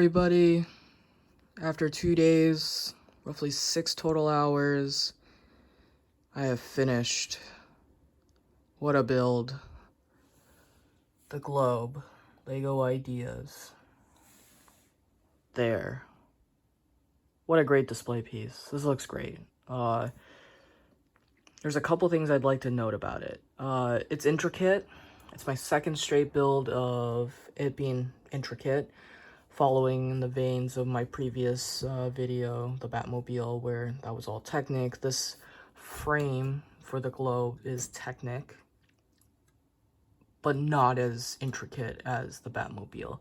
everybody. After 2 days, roughly 6 total hours, I have finished. What a build. The globe. Lego ideas. There. What a great display piece. This looks great. There's a couple things I'd like to note about it. It's intricate. It's my second straight build of it being intricate, following in the veins of my previous video, the Batmobile, where that was all Technic. This frame for the globe is Technic, but not as intricate as the Batmobile.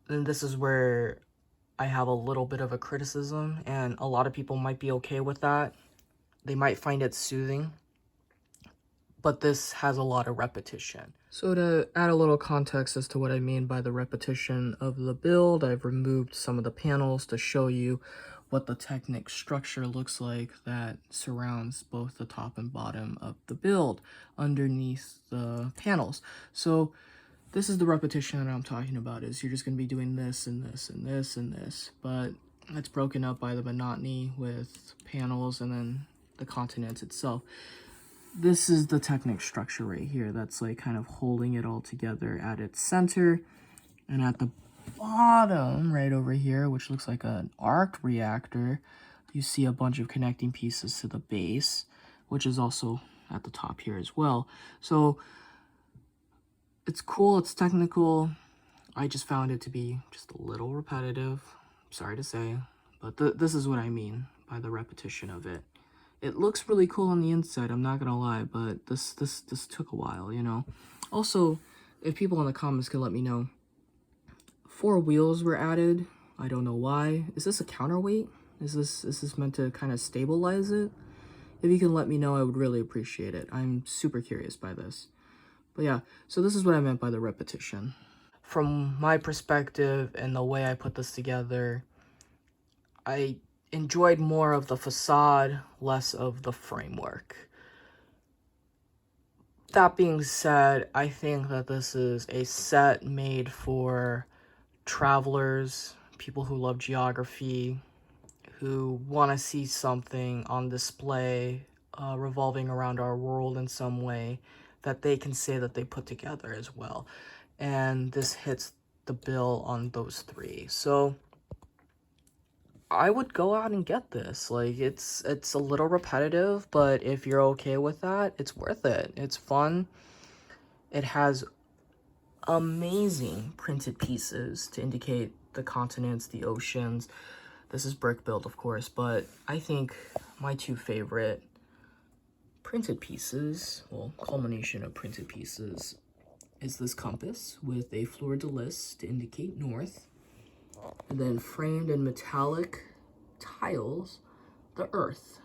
And this is where I have a little bit of a criticism, and a lot of people might be okay with that. They might find it soothing, but this has a lot of repetition. So to add a little context as to what I mean by the repetition of the build, I've removed some of the panels to show you what the Technic structure looks like that surrounds both the top and bottom of the build underneath the panels. So this is the repetition that I'm talking about, is you're just going to be doing this and this and this and this, but it's broken up by the monotony with panels and then the continents itself. This is the Technic structure right here that's like kind of holding it all together at its center. And at the bottom right over here, which looks like an arc reactor, you see a bunch of connecting pieces to the base, which is also at the top here as well. So it's cool, it's technical. I just found it to be just a little repetitive, sorry to say, but this is what I mean by the repetition of it. It looks really cool on the inside, I'm not gonna lie, but this took a while, you know. Also, if people in the comments could let me know, 4 wheels were added. I don't know why. Is this a counterweight? Is this meant to kind of stabilize it? If you can let me know, I would really appreciate it. I'm super curious by this. But yeah, so this is what I meant by the repetition. From my perspective and the way I put this together, I enjoyed more of the facade, less of the framework. That being said, I think that this is a set made for travelers, people who love geography, who want to see something on display revolving around our world in some way that they can say that they put together as well. And this hits the bill on those 3. So I would go out and get this. Like, it's a little repetitive, but if you're okay with that, it's worth it. It's fun. It has amazing printed pieces to indicate the continents, the oceans. This is brick build, of course, but I think my 2 favorite printed pieces, well, culmination of printed pieces, is this compass with a fleur-de-lis to indicate north, and then framed in metallic tiles, the earth,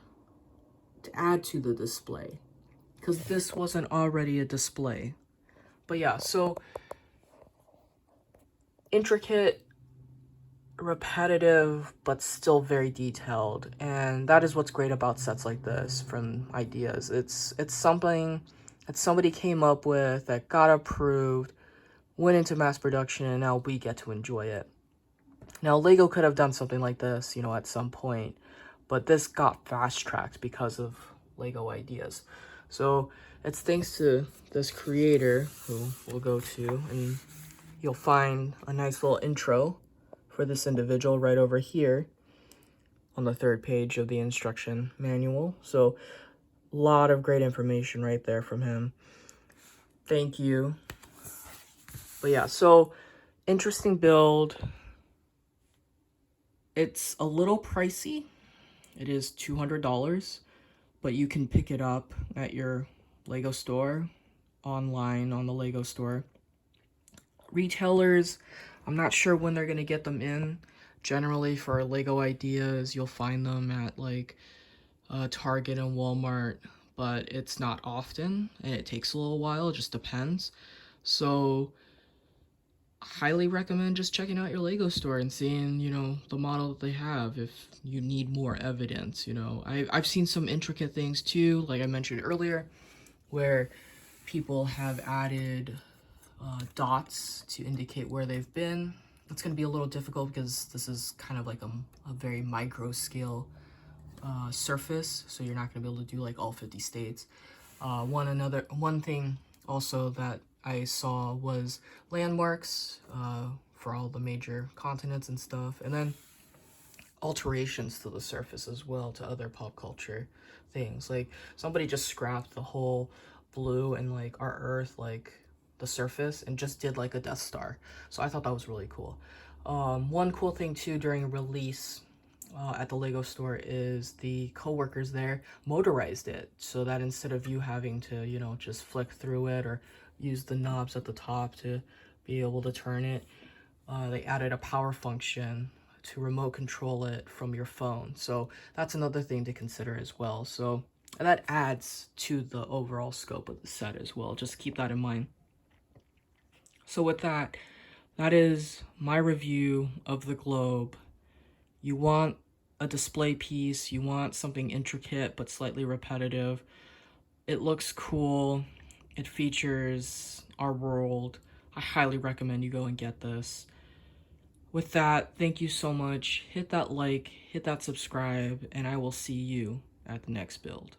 to add to the display, because this wasn't already a display. But yeah, so intricate, repetitive, but still very detailed, and that is what's great about sets like this from ideas. It's something that somebody came up with, that got approved, went into mass production, and now we get to enjoy it. Now, Lego could have done something like this, you know, at some point, but this got fast-tracked because of Lego ideas. So it's thanks to this creator, who we'll go to, and you'll find a nice little intro for this individual right over here on the 3rd page of the instruction manual. So a lot of great information right there from him. Thank you. But yeah, so interesting build. It's a little pricey. It is $200, but you can pick it up at your Lego store, online on the Lego store. Retailers, I'm not sure when they're going to get them in. Generally, for Lego ideas, you'll find them at like Target and Walmart, but it's not often, and it takes a little while. It just depends. So highly recommend just checking out your Lego store and seeing, you know, the model that they have if you need more evidence. You know, I've seen some intricate things too, like I mentioned earlier, where people have added dots to indicate where they've been. It's going to be a little difficult because this is kind of like a very micro scale surface, so you're not going to be able to do like all 50 states. One thing also that I saw was landmarks for all the major continents and stuff, and then alterations to the surface as well to other pop culture things. Like somebody just scrapped the whole blue and like our Earth, like the surface, and just did like a Death Star. So I thought that was really cool. One cool thing too during release at the Lego store is the co-workers there motorized it, so that instead of you having to, you know, just flick through it or use the knobs at the top to be able to turn it, they added a power function to remote control it from your phone. So that's another thing to consider as well. So that adds to the overall scope of the set as well. Just keep that in mind. So with that, that is my review of the globe. You want a display piece, you want something intricate but slightly repetitive. It looks cool, it features our world. I highly recommend you go and get this. With that, thank you so much. Hit that like, hit that subscribe, and I will see you at the next build.